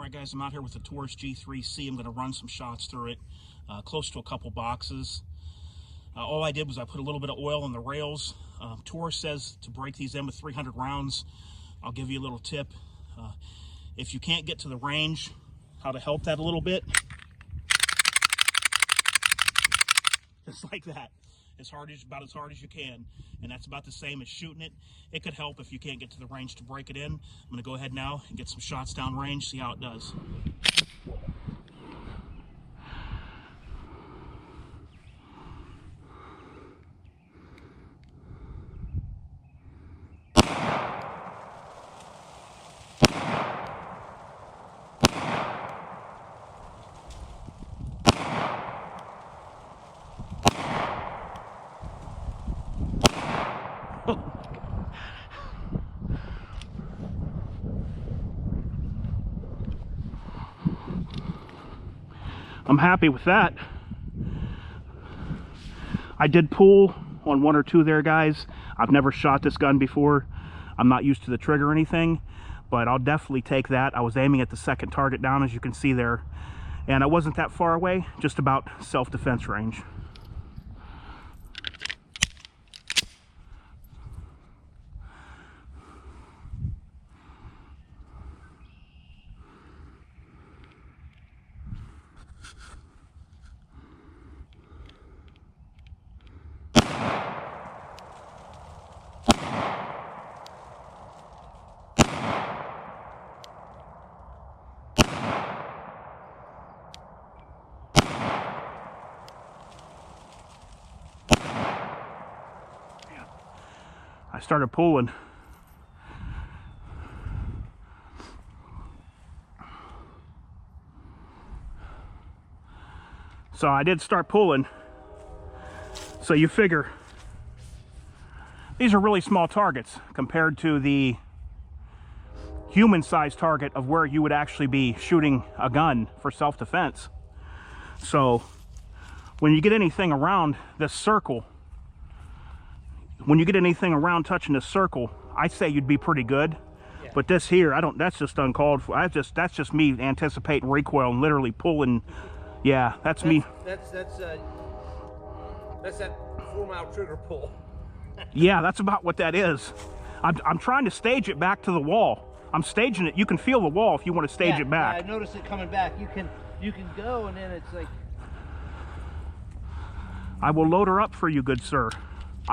All right, guys, I'm out here with the Taurus G3C. I'm going to run some shots through it, close to a couple boxes. All I did was I put a little bit of oil on the rails. Taurus says to break these in with 300 rounds. I'll give you a little tip. If you can't get to the range, how to help that a little bit. Just like that. About as hard as you can. And that's about the same as shooting it. It could help if you can't get to the range to break it in. I'm going to go ahead now and get some shots down range, see how it does. I'm happy with that. I did pull on one or two there, guys. I've never shot this gun before. I'm not used to the trigger or anything, but I'll definitely take that. I was aiming at the second target down, as you can see there, and I wasn't that far away, just about self-defense range. I started pulling. So I did start pulling. So you figure these are really small targets compared to the human-sized target of where you would actually be shooting a gun for self-defense. So when you get anything around this circle, when you get anything around touching this circle, I'd say you'd be pretty good. Yeah. But this here, that's just uncalled for. That's just me anticipating recoil and literally pulling. Yeah, that's me. That's that 4-mile trigger pull. Yeah, that's about what that is. I'm trying to stage it back to the wall. I'm staging it. You can feel the wall if you want to stage it back. Yeah, I noticed it coming back. You can go, and then it's like. I will load her up for you, good sir.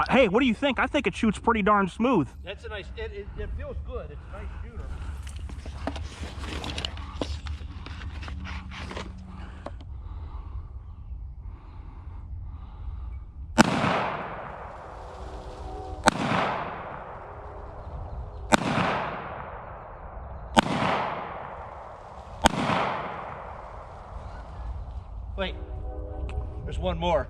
Hey, what do you think? I think it shoots pretty darn smooth. That's a nice. It feels good. It's a nice shooter. Wait, there's one more.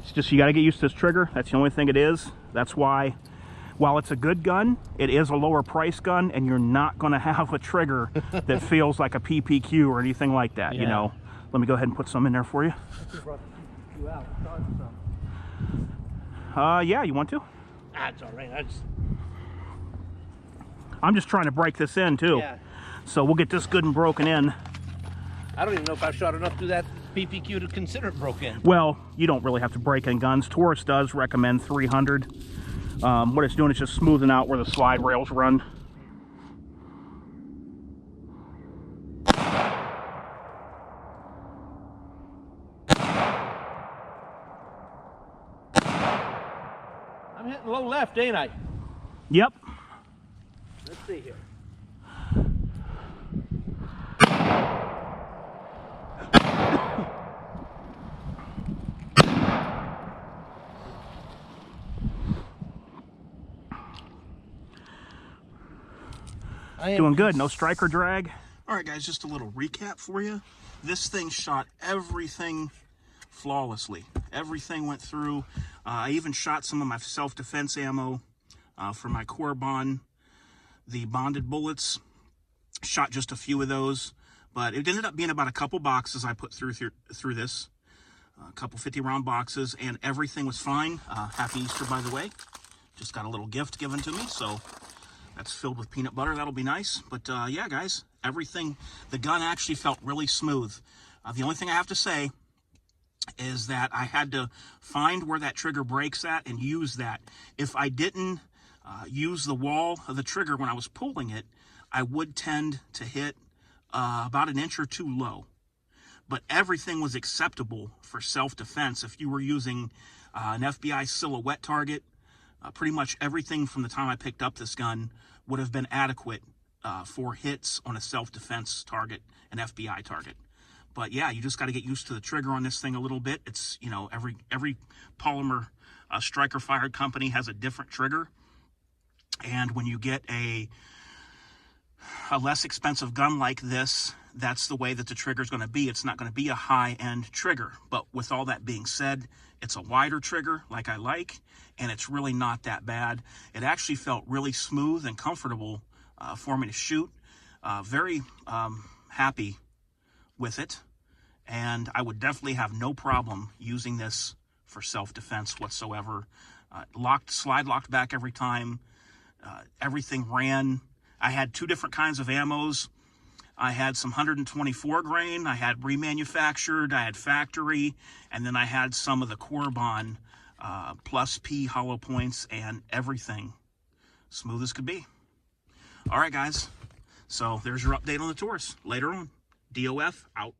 It's just, you got to get used to this trigger. That's the only thing it is. That's why, while it's a good gun, it is a lower price gun, and you're not going to have a trigger that feels like a PPQ or anything like that, you know. Let me go ahead and put some in there for you. Yeah, you want to? That's all right. I'm just trying to break this in too. Yeah. So we'll get this good and broken in. I don't even know if I've shot enough through that PPQ to consider it broken. Well, you don't really have to break in guns. Taurus does recommend 300. What it's doing is just smoothing out where the slide rails run. I'm hitting low left, ain't I? Yep. Let's see here. Doing good. No striker drag. All right, guys, just a little recap for you. This thing shot everything flawlessly. Everything went through. I even shot some of my self-defense ammo for my core bond. The bonded bullets, shot just a few of those, but it ended up being about a couple boxes I put through this. A couple 50-round boxes, and everything was fine. Happy Easter, by the way. Just got a little gift given to me, so that's filled with peanut butter. That'll be nice. But yeah, guys, everything, the gun actually felt really smooth. The only thing I have to say is that I had to find where that trigger breaks at and use that. If I didn't use the wall of the trigger when I was pulling it, I would tend to hit about an inch or two low. But everything was acceptable for self-defense. If you were using an FBI silhouette target, pretty much everything from the time I picked up this gun would have been adequate for hits on a self-defense target, an FBI target. But yeah, you just got to get used to the trigger on this thing a little bit. It's, you know, every polymer striker fired company has a different trigger. And when you get a less expensive gun like this, that's the way that the trigger is going to be. It's not going to be a high-end trigger. But with all that being said, it's a wider trigger like I like, and it's really not that bad. It actually felt really smooth and comfortable for me to shoot. Very happy with it, and I would definitely have no problem using this for self-defense whatsoever. Slide locked back every time. Everything ran. I had two different kinds of ammos. I had some 124 grain, I had remanufactured, I had factory, and then I had some of the core bond plus P hollow points, and everything smooth as could be. All right, guys, so there's your update on the Taurus. Later on, DOF out.